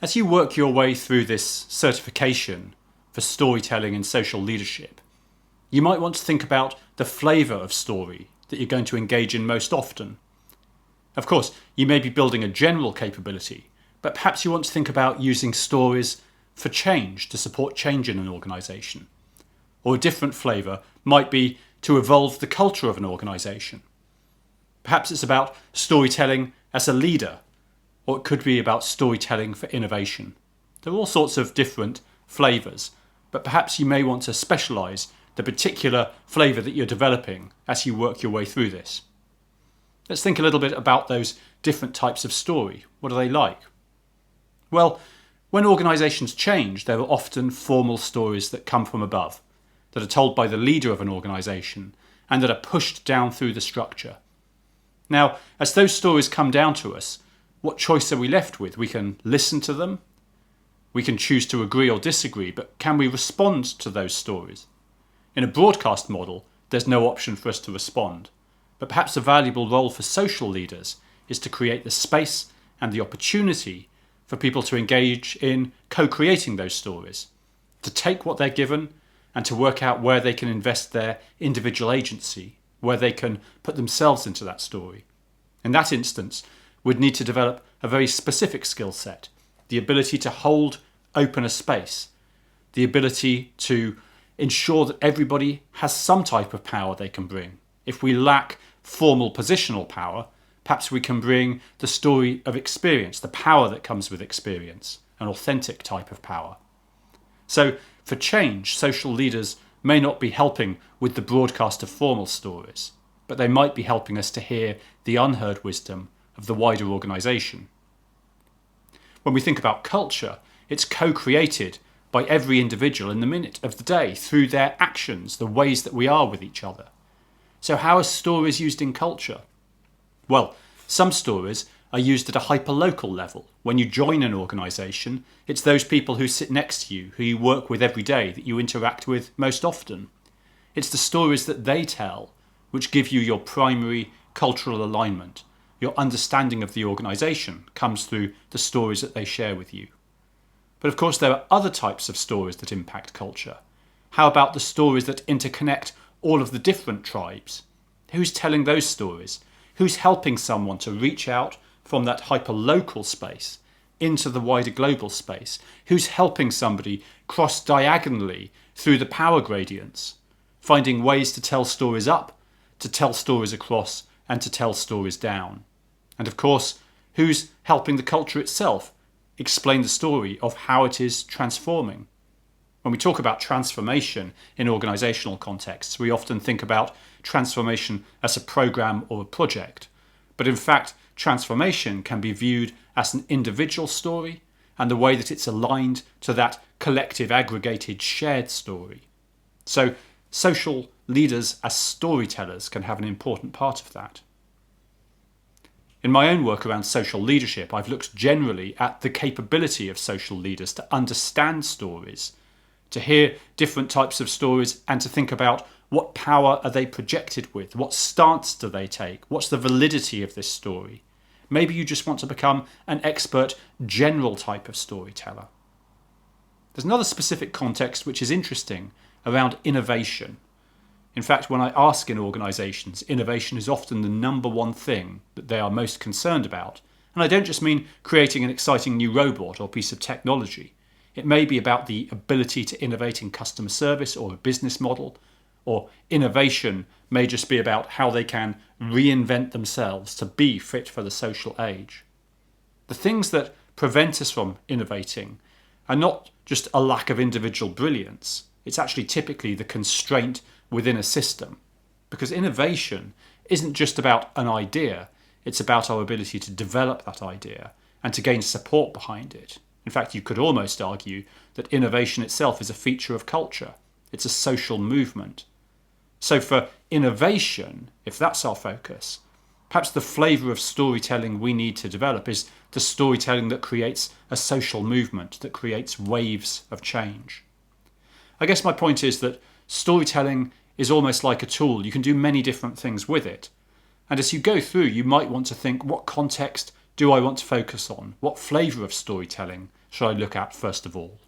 As you work your way through this certification for storytelling and social leadership, you might want to think about the flavour of story that you're going to engage in most often. Of course, you may be building a general capability, but perhaps you want to think about using stories for change, to support change in an organisation. Or a different flavour might be to evolve the culture of an organisation. Perhaps it's about storytelling as a leader, or it could be about storytelling for innovation. There are all sorts of different flavours, but perhaps you may want to specialise the particular flavour that you're developing as you work your way through this. Let's think a little bit about those different types of story. What are they like? Well, when organisations change, there are often formal stories that come from above, that are told by the leader of an organisation and that are pushed down through the structure. Now, as those stories come down to us, what choice are we left with? We can listen to them, we can choose to agree or disagree, but can we respond to those stories? In a broadcast model, there's no option for us to respond, but perhaps a valuable role for social leaders is to create the space and the opportunity for people to engage in co-creating those stories, to take what they're given and to work out where they can invest their individual agency, where they can put themselves into that story. In that instance, we'd need to develop a very specific skill set, the ability to hold open a space, the ability to ensure that everybody has some type of power they can bring. If we lack formal positional power, perhaps we can bring the story of experience, the power that comes with experience, an authentic type of power. So for change, social leaders may not be helping with the broadcast of formal stories, but they might be helping us to hear the unheard wisdom of the wider organisation. When we think about culture, it's co-created by every individual in the minute of the day through their actions, the ways that we are with each other. So how are stories used in culture? Well, some stories are used at a hyperlocal level. When you join an organisation, it's those people who sit next to you, who you work with every day, that you interact with most often. It's the stories that they tell which give you your primary cultural alignment. Your understanding of the organisation comes through the stories that they share with you. But of course there are other types of stories that impact culture. How about the stories that interconnect all of the different tribes? Who's telling those stories? Who's helping someone to reach out from that hyper-local space into the wider global space? Who's helping somebody cross diagonally through the power gradients, finding ways to tell stories up, to tell stories across, and to tell stories down? And of course, who's helping the culture itself explain the story of how it is transforming? When we talk about transformation in organisational contexts, we often think about transformation as a programme or a project. But in fact, transformation can be viewed as an individual story and the way that it's aligned to that collective, aggregated, shared story. So social leaders as storytellers can have an important part of that. In my own work around social leadership, I've looked generally at the capability of social leaders to understand stories, to hear different types of stories, and to think about what power are they projected with, what stance do they take, what's the validity of this story. Maybe you just want to become an expert general type of storyteller. There's another specific context which is interesting around innovation. In fact, when I ask in organisations, innovation is often the number one thing that they are most concerned about. And I don't just mean creating an exciting new robot or piece of technology. It may be about the ability to innovate in customer service or a business model, or innovation may just be about how they can reinvent themselves to be fit for the social age. The things that prevent us from innovating are not just a lack of individual brilliance. It's actually typically the constraint within a system. Because innovation isn't just about an idea, it's about our ability to develop that idea and to gain support behind it. In fact, you could almost argue that innovation itself is a feature of culture. It's a social movement. So for innovation, if that's our focus, perhaps the flavour of storytelling we need to develop is the storytelling that creates a social movement, that creates waves of change. I guess my point is that storytelling is almost like a tool. You can do many different things with it. And as you go through, you might want to think, what context do I want to focus on? What flavour of storytelling should I look at first of all?